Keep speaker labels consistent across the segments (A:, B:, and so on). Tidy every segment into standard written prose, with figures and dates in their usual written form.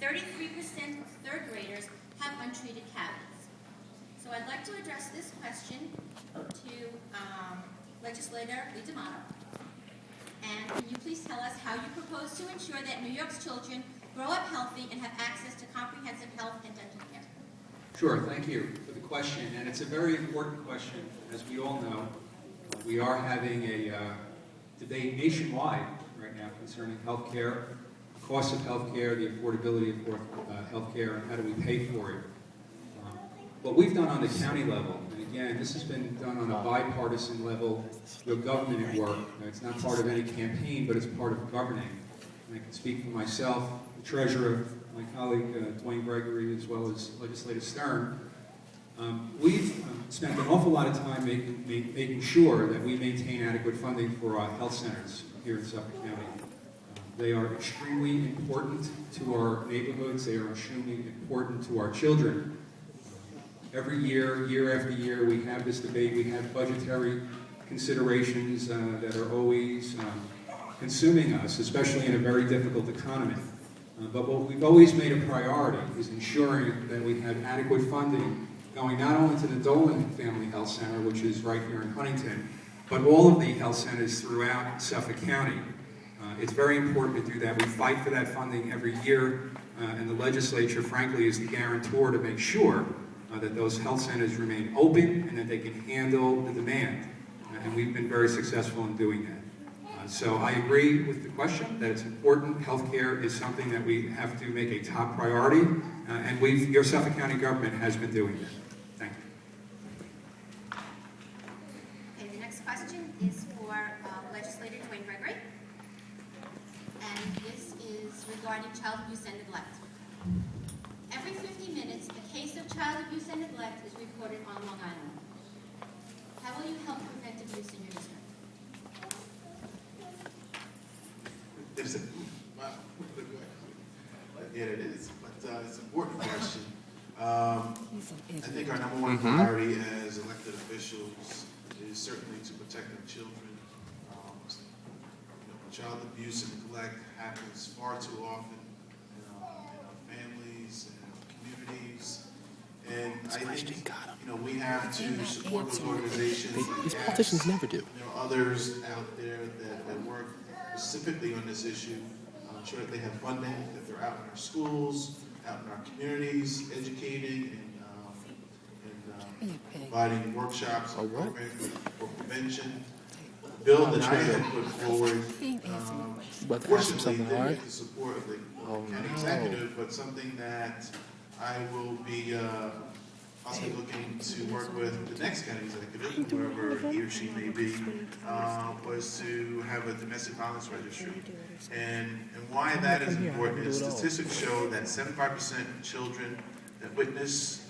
A: 33% of third graders have untreated cavities. So I'd like to address this question to Legislator Lee D'Amato. And can you please tell us how you propose to ensure that New York's children grow up healthy and have access to comprehensive health and dental care?
B: Sure, thank you for the question, and it's a very important question. As we all know, we are having a debate nationwide right now concerning health care, the cost of health care, the affordability of health care, and how do we pay for it. What we've done on the county level, and again, this has been done on a bipartisan level with government at work. It's not part of any campaign, but it's part of governing. And I can speak for myself, the treasurer, my colleague Dwayne Gregory, as well as Legislator Stern. We've spent an awful lot of time making sure that we maintain adequate funding for our health centers here in Suffolk County. They are extremely important to our neighborhoods. They are extremely important to our children. Every year, year after year, we have this debate. We have budgetary considerations that are always consuming us, especially in a very difficult economy. But what we've always made a priority is ensuring that we have adequate funding going not only to the Dolan Family Health Center, which is right here in Huntington, but all of the health centers throughout Suffolk County. It's very important to do that. We fight for that funding every year, and the legislature, frankly, is the guarantor to make sure that those health centers remain open and that they can handle the demand. And we've been very successful in doing that. So I agree with the question that it's important. Healthcare is something that we have to make a top priority, and your Suffolk County government has been doing that. Thank you.
A: Okay, the next question is for Legislator Dwayne Gregory, and this is regarding child abuse and neglect. Every 50 minutes, a case of child abuse and neglect is reported on Long Island. How will you help prevent abuse in your district?
C: Yeah, it is, but it's an important question. I think our number one priority as elected officials is certainly to protect our children. Child abuse and neglect happens far too often in our families and our communities. And I think, we have to support those organizations.
D: These politicians never do.
C: There are others out there that work specifically on this issue. I'm sure that they have funding, that they're out in our schools, out in our communities, educating and providing workshops and programs for prevention. The bill that I had put forward, fortunately, didn't get the support of the county executive, but something that I will be also looking to work with the next county executive, whoever he or she may be, was to have a domestic violence registry. And why that is important is statistics show that 75% of children that witness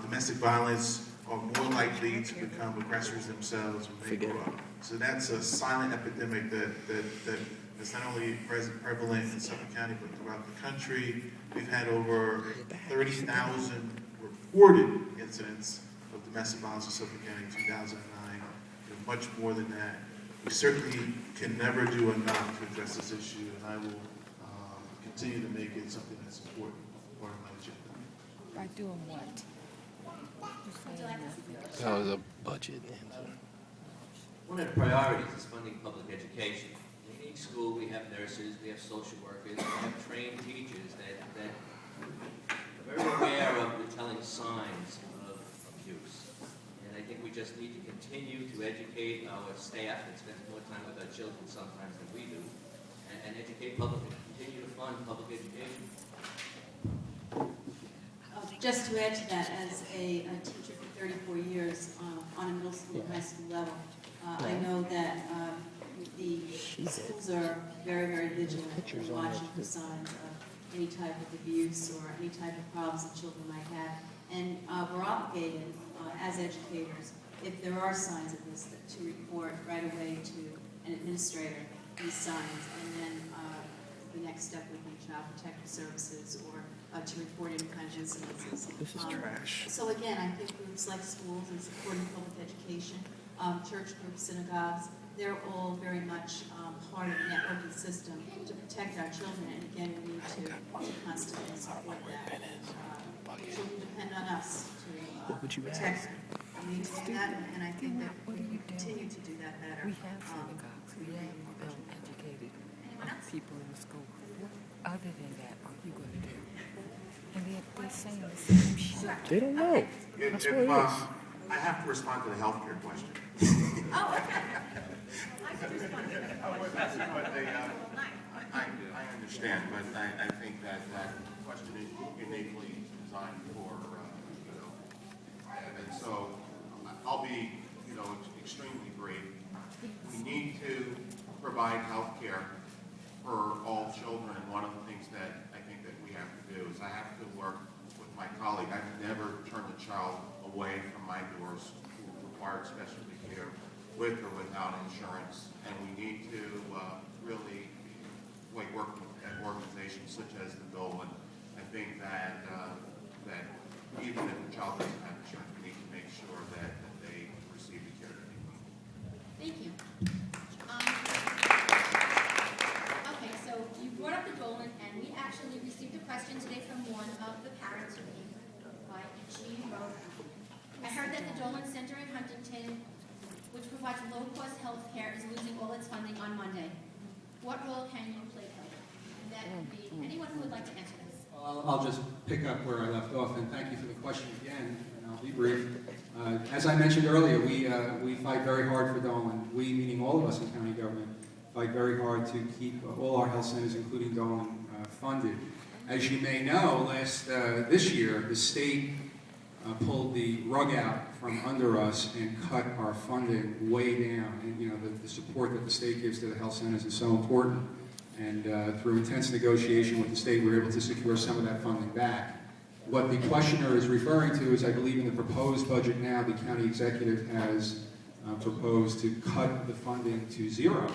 C: domestic violence are more likely to become aggressors themselves when they grow up. So that's a silent epidemic that is not only prevalent in Suffolk County but throughout the country. We've had over 30,000 reported incidents of domestic violence in Suffolk County in 2009. Much more than that. We certainly can never do enough to address this issue, and I will continue to make it something that's important part of my agenda.
E: By doing what?
D: That was a budget answer.
F: One of the priorities is funding public education. In each school, we have nurses, we have social workers, we have trained teachers that are very aware of the telling signs of abuse. And I think we just need to continue to educate our staff that spends more time with our children sometimes than we do, and educate public, continue to fund public education.
G: Just to add to that, as a teacher for 34 years on a middle school and high school level, I know that the schools are very, very vigilant in watching for signs of any type of abuse or any type of problems that children might have. And we're obligated as educators, if there are signs of this, to report right away to an administrator these signs, and then the next step would be Child Protective Services or to report any kind of incidences.
D: This is trash.
G: So again, I think groups like schools and supporting public education, church groups, synagogues, they're all very much part of the networking system to protect our children. And again, we need to constantly support that. Children depend on us to
D: What would you
G: protect
D: ask?
G: them. We need to do that, and I think that we can continue to do that better.
E: We have synagogues, we have educated people in the school. What other than that are you going to do? And they're saying the same shit.
D: They don't know. That's what it is.
C: I have to respond to the healthcare question.
A: Oh, okay. I can respond to that.
C: I understand, but I think that question is uniquely designed for, and so I'll be, extremely brief. We need to provide health care for all children, and one of the things that I think that we have to do is I have to work with my colleague. I've never turned a child away from my doors who required specialty care with or without insurance, and we need to really work with organizations such as the Dolan. I think that even if the child doesn't have insurance, we need to make sure that they receive the care that they need.
A: Thank you. Okay, so you brought up the Dolan, and we actually received a question today from one of the parents who came by, and she wrote, I heard that the Dolan Center in Huntington, which provides low-cost health care, is losing all its funding on Monday. What role can you play, Kelly? And that could be anyone who would like to answer this.
B: I'll just pick up where I left off, and thank you for the question again, and I'll be brief. As I mentioned earlier, we fight very hard for Dolan. We, meaning all of us in county government, fight very hard to keep all our health centers, including Dolan, funded. As you may know, this year, the state pulled the rug out from under us and cut our funding way down. And the support that the state gives to the health centers is so important. And through intense negotiation with the state, we were able to secure some of that funding back. What the questioner is referring to is, I believe in the proposed budget now, the county executive has proposed to cut the funding to zero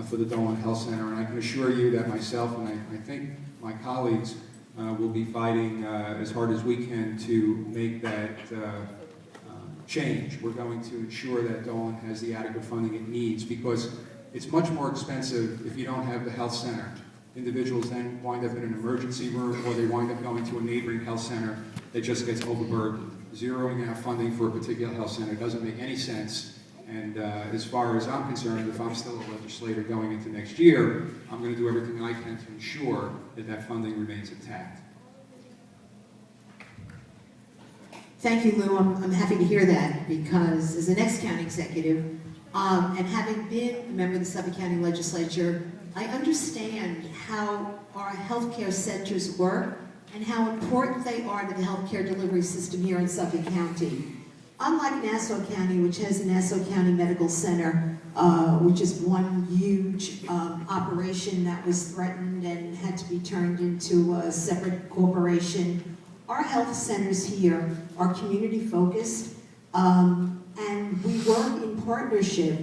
B: for the Dolan Health Center. And I can assure you that myself and I think my colleagues will be fighting as hard as we can to make that change. We're going to ensure that Dolan has the adequate funding it needs, because it's much more expensive if you don't have the health center. Individuals then wind up in an emergency room, or they wind up going to a neighboring health center that just gets overburdened. Zeroing out funding for a particular health center doesn't make any sense. And as far as I'm concerned, if I'm still a legislator going into next year, I'm going to do everything I can to ensure that that funding remains intact.
H: Thank you, Lou. I'm happy to hear that, because as the next county executive, and having been a member of the Suffolk County Legislature, I understand how our healthcare centers work and how important they are to the healthcare delivery system here in Suffolk County. Unlike Nassau County, which has the Nassau County Medical Center, which is one huge operation that was threatened and had to be turned into a separate corporation, our health centers here are community focused, and we work in partnership,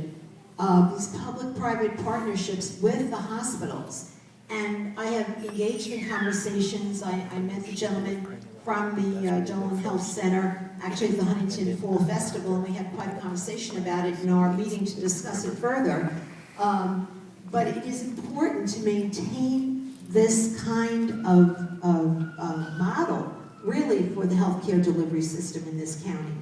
H: these public-private partnerships with the hospitals. And I have engaged in conversations. I met the gentleman from the Dolan Health Center, actually at the Huntington Fall Festival, and we had quite a conversation about it in our meeting to discuss it further. But it is important to maintain this kind of model, really, for the healthcare delivery system in this county.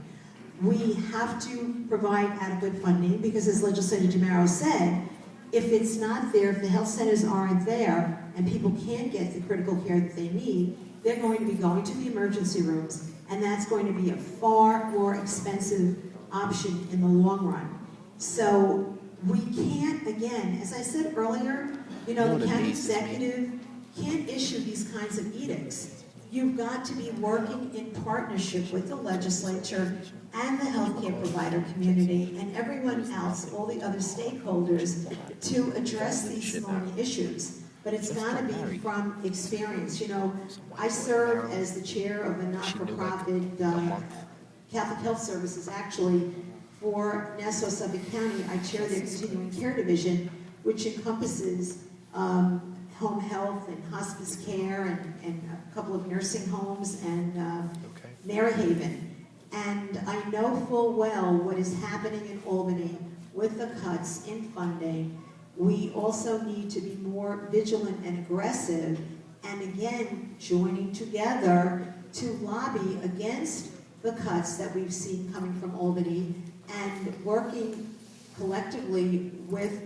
H: We have to provide adequate funding, because as Legislator DeMauro said, if it's not there, if the health centers aren't there, and people can't get the critical care that they need, they're going to be going to the emergency rooms, and that's going to be a far more expensive option in the long run. So we can't, again, as I said earlier, the county executive can't issue these kinds of edicts. You've got to be working in partnership with the legislature and the healthcare provider community and everyone else, all the other stakeholders, to address these thorny issues. But it's got to be from experience. I serve as the chair of a not-for-profit Catholic Health Services, actually, for Nassau Suffolk County. I chair their continuing care division, which encompasses home health and hospice care and a couple of nursing homes and Maryhaven. And I know full well what is happening in Albany with the cuts in funding. We also need to be more vigilant and aggressive and again, joining together to lobby against the cuts that we've seen coming from Albany and working collectively with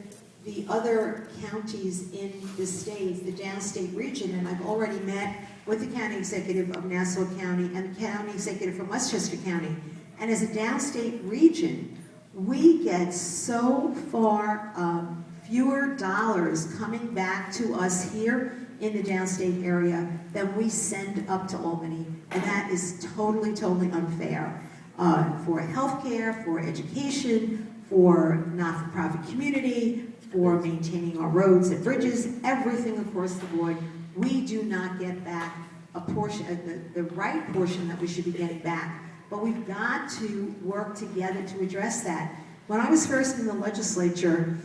H: the other counties in the state, the downstate region, and I've already met with the county executive of Nassau County and the county executive from Westchester County. And as a downstate region, we get so far fewer dollars coming back to us here in the downstate area than we send up to Albany. And that is totally, totally unfair for healthcare, for education, for not-for-profit community, for maintaining our roads and bridges, everything across the board. We do not get back a portion, the right portion that we should be getting back. But we've got to work together to address that. When I was first in the legislature,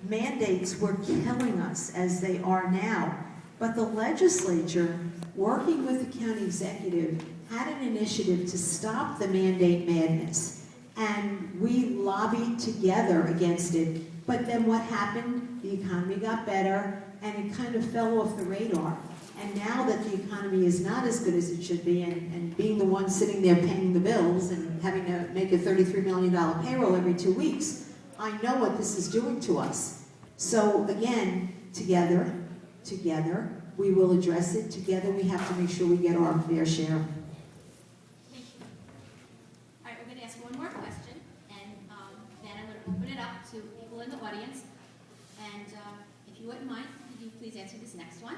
H: mandates were killing us as they are now. But the legislature, working with the county executive, had an initiative to stop the mandate madness. And we lobbied together against it. But then what happened? The economy got better, and it kind of fell off the radar. And now that the economy is not as good as it should be, and being the one sitting there paying the bills and having to make a $33 million payroll every 2 weeks, I know what this is doing to us. So again, together, we will address it. Together, we have to make sure we get our fair share.
A: Thank you. All right, we're going to ask one more question, and then I'm going to open it up to people in the audience. And if you wouldn't mind, could you please answer this next one?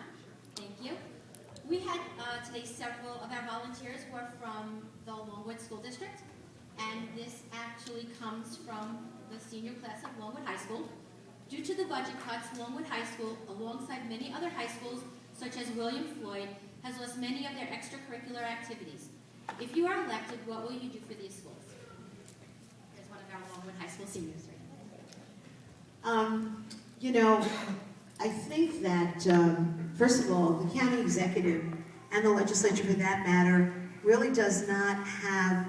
A: Thank you. We had today several of our volunteers who are from the Longwood School District, and this actually comes from the senior class of Longwood High School. Due to the budget cuts, Longwood High School, alongside many other high schools, such as William Floyd, has lost many of their extracurricular activities. If you are elected, what will you do for these schools? There's one of our Longwood High School seniors right now.
H: You know, I think that, first of all, the county executive and the legislature for that matter really does not have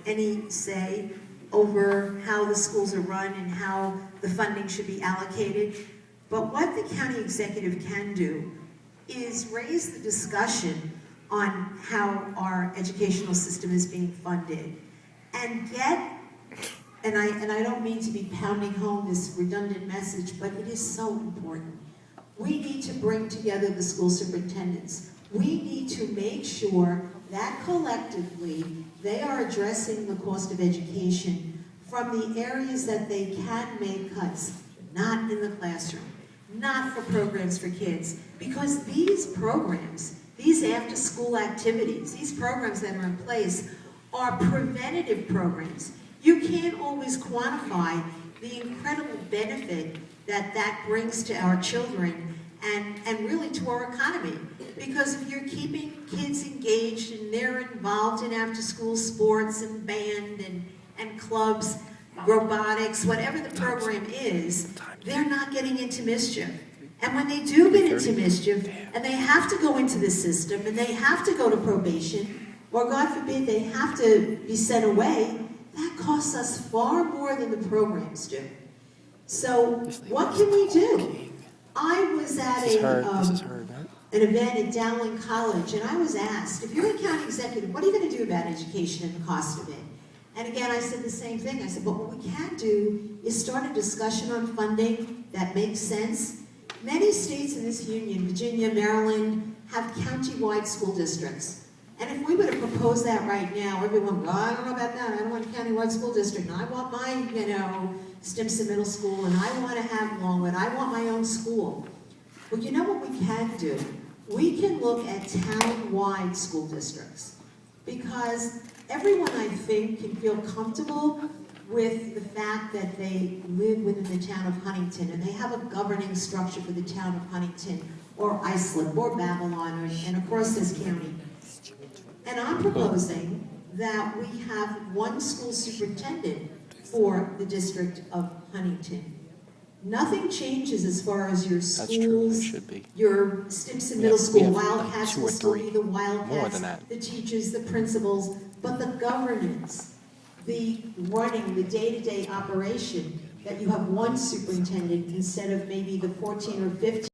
H: any say over how the schools are run and how the funding should be allocated. But what the county executive can do is raise the discussion on how our educational system is being funded and get, and I don't mean to be pounding home this redundant message, but it is so important. We need to bring together the school superintendents. We need to make sure that collectively they are addressing the cost of education from the areas that they can make cuts, not in the classroom, not for programs for kids, because these programs, these after-school activities, these programs that are in place are preventative programs. You can't always quantify the incredible benefit that that brings to our children and really to our economy. Because if you're keeping kids engaged and they're involved in after-school sports and band and clubs, robotics, whatever the program is, they're not getting into mischief. And when they do get into mischief, and they have to go into the system, and they have to go to probation, or God forbid they have to be sent away, that costs us far more than the programs do. So what can we do? I was at an event at Dowling College, and I was asked, if you're a county executive, what are you going to do about education and the cost of it? And again, I said the same thing. I said, but what we can do is start a discussion on funding that makes sense. Many states in this union, Virginia, Maryland, have county-wide school districts. And if we were to propose that right now, everyone would go, I don't know about that. I don't want a county-wide school district. And I want my, Stimson Middle School, and I want to have Longwood. I want my own school. Well, you know what we can do? We can look at town-wide school districts, because everyone, I think, can feel comfortable with the fact that they live within the town of Huntington and they have a governing structure for the town of Huntington or Islip or Babylon and across this county. And I'm proposing that we have one school superintendent for the district of Huntington. Nothing changes as far as your schools, your Stimson Middle School, Wildcats will still be the Wildcats, the teachers, the principals, but the governance, the running, the day-to-day operation, that you have one superintendent instead of maybe the 14 or 15